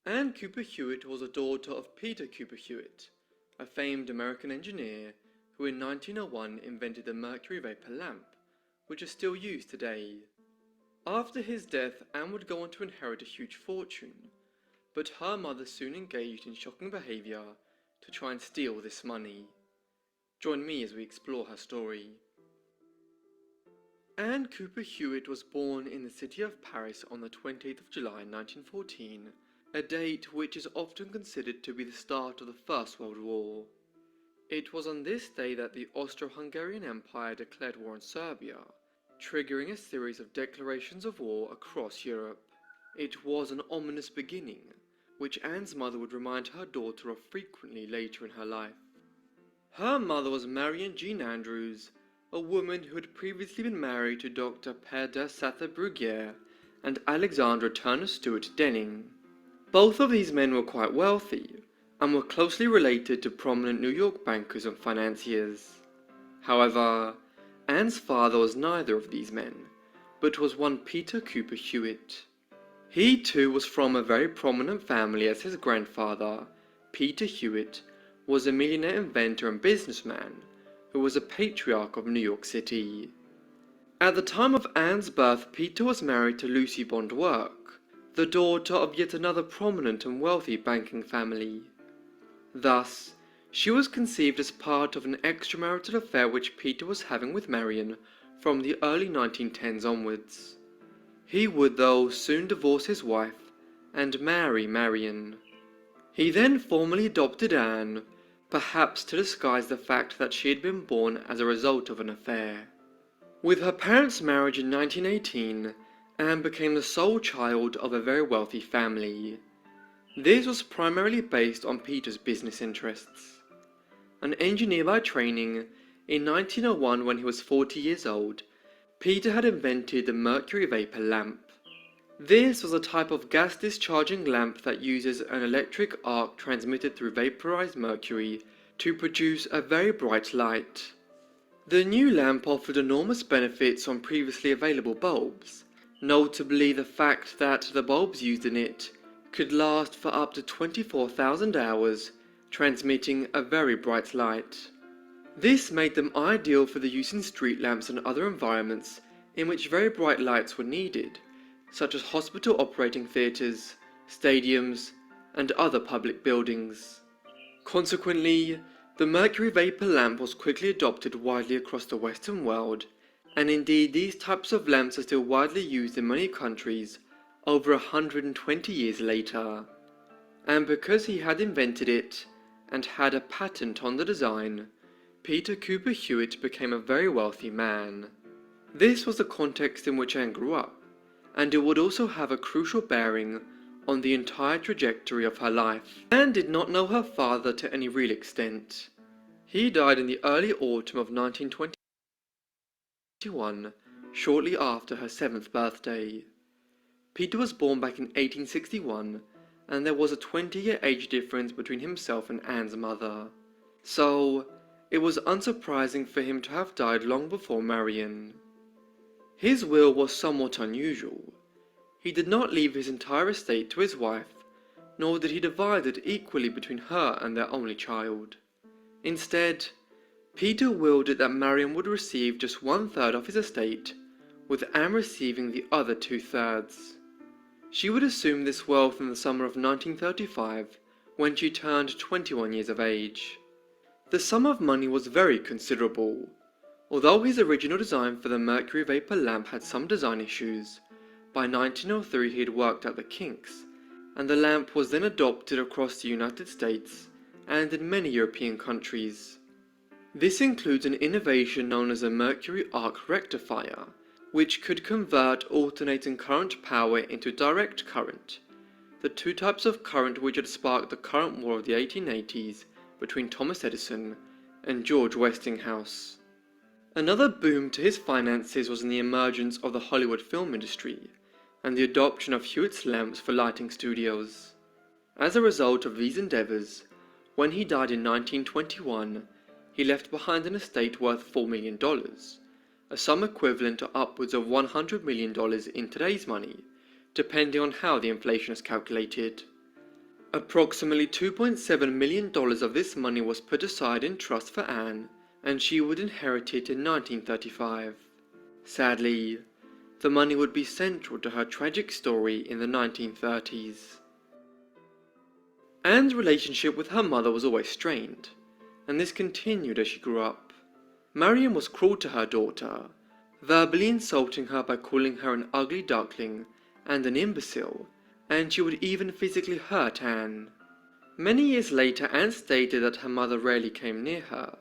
Anne Cooper Hewitt was a daughter of Peter Cooper Hewitt, a famed American engineer who in 1901 invented the mercury vapor lamp, which is still used today. After his death, Anne would go on to inherit a huge fortune, but her mother soon engaged in shocking behaviour to try and steal this money. Join me as we explore her story. Anne Cooper Hewitt was born in the city of Paris on the 20th of July 1914, a date which is often considered to be the start of the First World War. It was on this day that the Austro-Hungarian Empire declared war on Serbia, triggering a series of declarations of war across Europe. It was an ominous beginning, which Anne's mother would remind her daughter of frequently later in her life. Her mother was Marion Jean Andrews, a woman who had previously been married to Dr. Peter Brugier and Alexandra Turner Stewart Denning. Both of these men were quite wealthy, and were closely related to prominent New York bankers and financiers. However, Anne's father was neither of these men, but was one Peter Cooper Hewitt. He too was from a very prominent family, as his grandfather, Peter Hewitt, was a millionaire inventor and businessman who was a patriarch of New York City. At the time of Anne's birth, Peter was married to Lucy Bond Work, the daughter of yet another prominent and wealthy banking family. Thus, she was conceived as part of an extramarital affair which Peter was having with Marion from the early 1910s onwards. He would, though, soon divorce his wife and marry Marion. He then formally adopted Anne, perhaps to disguise the fact that she had been born as a result of an affair. With her parents' marriage in 1918, Anne became the sole child of a very wealthy family. This was primarily based on Peter's business interests. An engineer by training, in 1901 when he was 40 years old, Peter had invented the mercury vapor lamp. This was a type of gas discharging lamp that uses an electric arc transmitted through vaporized mercury to produce a very bright light. The new lamp offered enormous benefits on previously available bulbs, notably the fact that the bulbs used in it could last for up to 24,000 hours, transmitting a very bright light. This made them ideal for the use in street lamps and other environments in which very bright lights were needed, such as hospital operating theatres, stadiums, and other public buildings. Consequently, the mercury vapor lamp was quickly adopted widely across the Western world, and indeed these types of lamps are still widely used in many countries over 120 years later. And because he had invented it, and had a patent on the design, Peter Cooper Hewitt became a very wealthy man. This was the context in which Anne grew up, and it would also have a crucial bearing on the entire trajectory of her life. Anne did not know her father to any real extent. He died in the early autumn of 1921, shortly after her 7th birthday. Peter was born back in 1861, and there was a 20-year age difference between himself and Anne's mother. So, it was unsurprising for him to have died long before Marion. His will was somewhat unusual. He did not leave his entire estate to his wife, nor did he divide it equally between her and their only child. Instead, Peter willed it that Marion would receive just 1/3 of his estate, with Anne receiving the other 2/3. She would assume this wealth in the summer of 1935, when she turned 21 years of age. The sum of money was very considerable. Although his original design for the mercury vapor lamp had some design issues, by 1903 he had worked out the kinks, and the lamp was then adopted across the United States and in many European countries. This includes an innovation known as a mercury arc rectifier, which could convert alternating current power into direct current, the two types of current which had sparked the current war of the 1880s between Thomas Edison and George Westinghouse. Another boom to his finances was in the emergence of the Hollywood film industry and the adoption of Hewitt's lamps for lighting studios. As a result of these endeavours, when he died in 1921, he left behind an estate worth $4 million, a sum equivalent to upwards of $100 million in today's money, depending on how the inflation is calculated. Approximately $2.7 million of this money was put aside in trust for Anne, and she would inherit it in 1935. Sadly, the money would be central to her tragic story in the 1930s. Anne's relationship with her mother was always strained, and this continued as she grew up. Marion was cruel to her daughter, verbally insulting her by calling her an ugly duckling and an imbecile, and she would even physically hurt Anne. Many years later, Anne stated that her mother rarely came near her,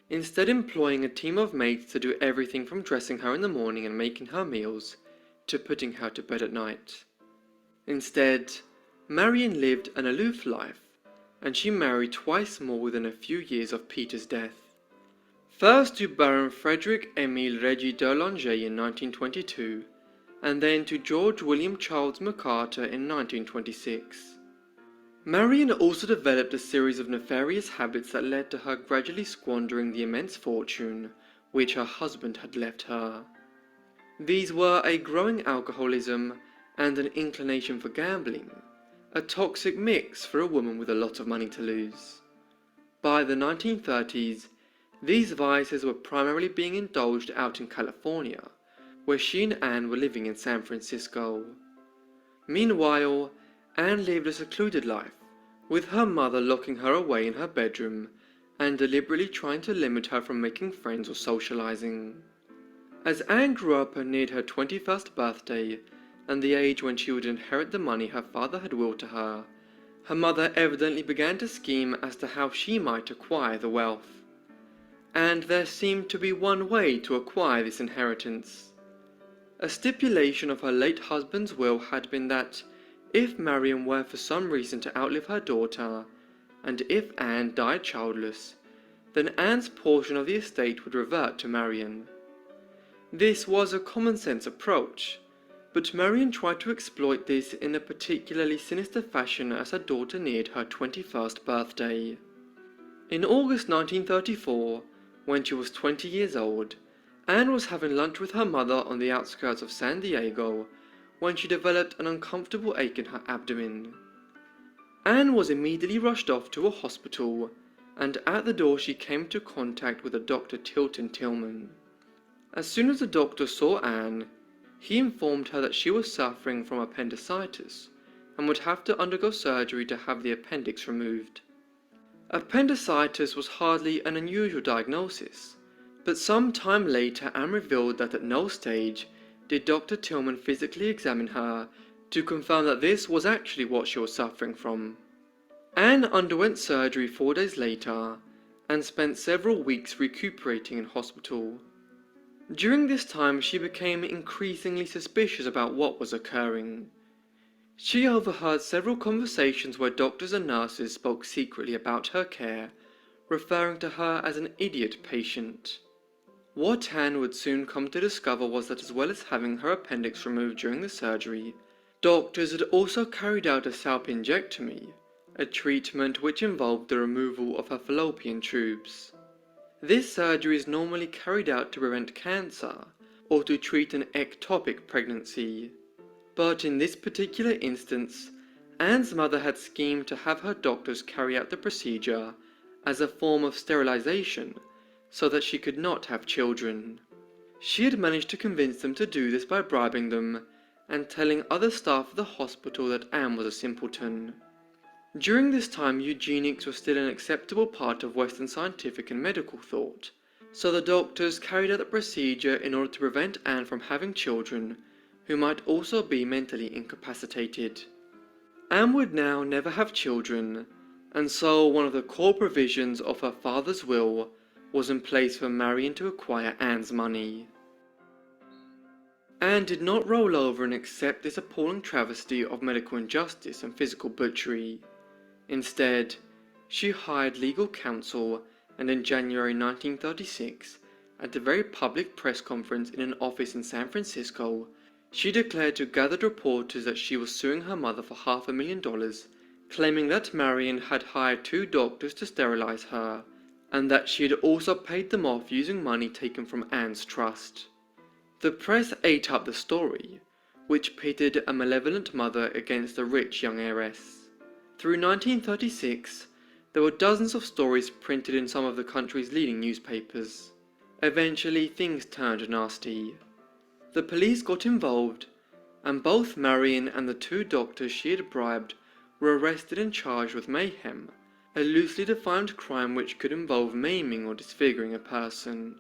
instead employing a team of maids to do everything from dressing her in the morning and making her meals, to putting her to bed at night. Instead, Marion lived an aloof life, and she married twice more within a few years of Peter's death. First to Baron Frederick Émile Regis d'Erlanger in 1922, and then to George William Charles MacArthur in 1926. Marion also developed a series of nefarious habits that led to her gradually squandering the immense fortune which her husband had left her. These were a growing alcoholism and an inclination for gambling, a toxic mix for a woman with a lot of money to lose. By the 1930s, these vices were primarily being indulged out in California, where she and Anne were living in San Francisco. Meanwhile, Anne lived a secluded life, with her mother locking her away in her bedroom and deliberately trying to limit her from making friends or socializing. As Anne grew up and neared her 21st birthday, and the age when she would inherit the money her father had willed to her, her mother evidently began to scheme as to how she might acquire the wealth. And there seemed to be one way to acquire this inheritance. A stipulation of her late husband's will had been that, if Marion were for some reason to outlive her daughter, and if Anne died childless, then Anne's portion of the estate would revert to Marion. This was a common-sense approach, but Marion tried to exploit this in a particularly sinister fashion as her daughter neared her 21st birthday. In August 1934, when she was 20 years old, Anne was having lunch with her mother on the outskirts of San Diego when she developed an uncomfortable ache in her abdomen. Anne was immediately rushed off to a hospital, and at the door she came into contact with a Dr. Tilton Tillman. As soon as the doctor saw Anne, he informed her that she was suffering from appendicitis and would have to undergo surgery to have the appendix removed. Appendicitis was hardly an unusual diagnosis, but some time later Anne revealed that at no stage did Dr. Tillman physically examine her to confirm that this was actually what she was suffering from. Anne underwent surgery 4 days later and spent several weeks recuperating in hospital. During this time she became increasingly suspicious about what was occurring. She overheard several conversations where doctors and nurses spoke secretly about her care, referring to her as an idiot patient. What Anne would soon come to discover was that as well as having her appendix removed during the surgery, doctors had also carried out a salpingectomy, a treatment which involved the removal of her fallopian tubes. This surgery is normally carried out to prevent cancer or to treat an ectopic pregnancy. But in this particular instance, Anne's mother had schemed to have her doctors carry out the procedure as a form of sterilization so that she could not have children. She had managed to convince them to do this by bribing them and telling other staff of the hospital that Anne was a simpleton. During this time, eugenics was still an acceptable part of Western scientific and medical thought, so the doctors carried out the procedure in order to prevent Anne from having children who might also be mentally incapacitated. Anne would now never have children, and so one of the core provisions of her father's will was in place for Marion to acquire Anne's money. Anne did not roll over and accept this appalling travesty of medical injustice and physical butchery. Instead, she hired legal counsel, and in January 1936, at a very public press conference in an office in San Francisco, she declared to gathered reporters that she was suing her mother for $500,000, claiming that Marion had hired 2 doctors to sterilize her, and that she had also paid them off using money taken from Anne's trust. The press ate up the story, which pitted a malevolent mother against a rich young heiress. Through 1936, there were dozens of stories printed in some of the country's leading newspapers. Eventually, things turned nasty. The police got involved, and both Marion and the two doctors she had bribed were arrested and charged with mayhem, a loosely defined crime which could involve maiming or disfiguring a person.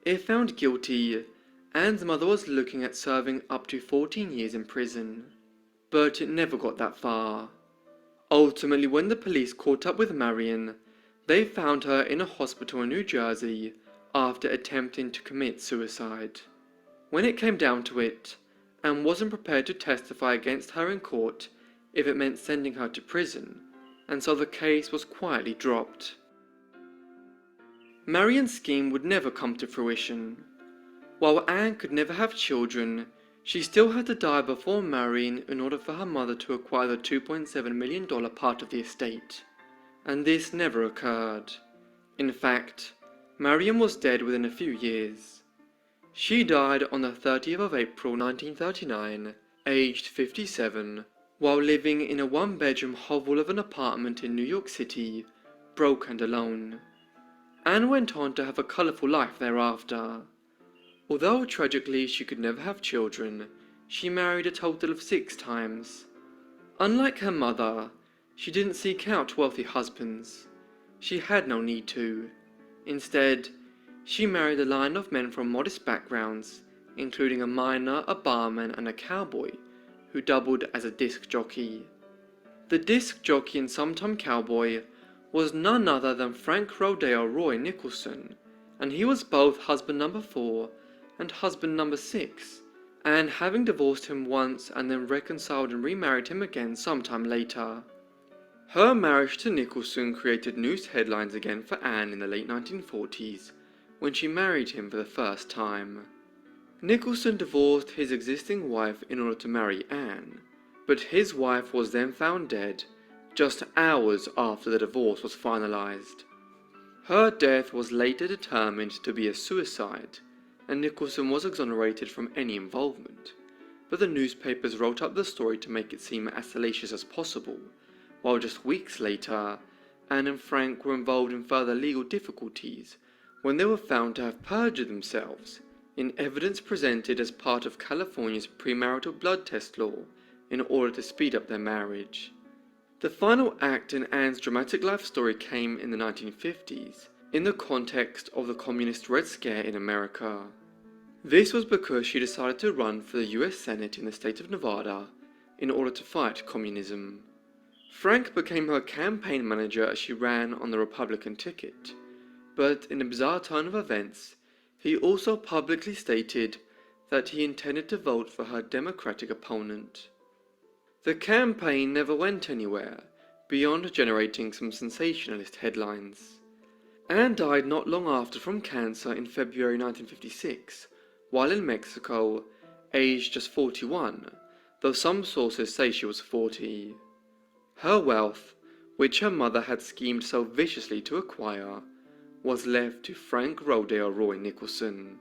If found guilty, Anne's mother was looking at serving up to 14 years in prison. But it never got that far. Ultimately, when the police caught up with Marion, they found her in a hospital in New Jersey after attempting to commit suicide. When it came down to it, Anne wasn't prepared to testify against her in court if it meant sending her to prison, and so the case was quietly dropped. Marion's scheme would never come to fruition. While Anne could never have children, she still had to die before marrying in order for her mother to acquire the $2.7 million part of the estate. And this never occurred. In fact, Marion was dead within a few years. She died on the 30th of April 1939, aged 57, while living in a one-bedroom hovel of an apartment in New York City, broke and alone. Anne went on to have a colourful life thereafter. Although tragically she could never have children, she married a total of 6 times. Unlike her mother, she didn't seek out wealthy husbands. She had no need to. Instead, she married a line of men from modest backgrounds, including a miner, a barman, and a cowboy, who doubled as a disc jockey. The disc jockey and sometime cowboy was none other than Frank Rodeo Roy Nicholson, and he was both husband number 4 and husband number 6, Anne having divorced him once and then reconciled and remarried him again sometime later. Her marriage to Nicholson created news headlines again for Anne in the late 1940s, when she married him for the first time. Nicholson divorced his existing wife in order to marry Anne, but his wife was then found dead just hours after the divorce was finalized. Her death was later determined to be a suicide, and Nicholson was exonerated from any involvement, but the newspapers wrote up the story to make it seem as salacious as possible, while just weeks later, Anne and Frank were involved in further legal difficulties when they were found to have perjured themselves in evidence presented as part of California's premarital blood test law in order to speed up their marriage. The final act in Anne's dramatic life story came in the 1950s, in the context of the communist Red Scare in America. This was because she decided to run for the US Senate in the state of Nevada in order to fight communism. Frank became her campaign manager as she ran on the Republican ticket, but in a bizarre turn of events, he also publicly stated that he intended to vote for her Democratic opponent. The campaign never went anywhere, beyond generating some sensationalist headlines. Anne died not long after from cancer in February 1956, while in Mexico, aged just 41, though some sources say she was 40. Her wealth, which her mother had schemed so viciously to acquire, was left to Frank Rodeo Roy Nicholson.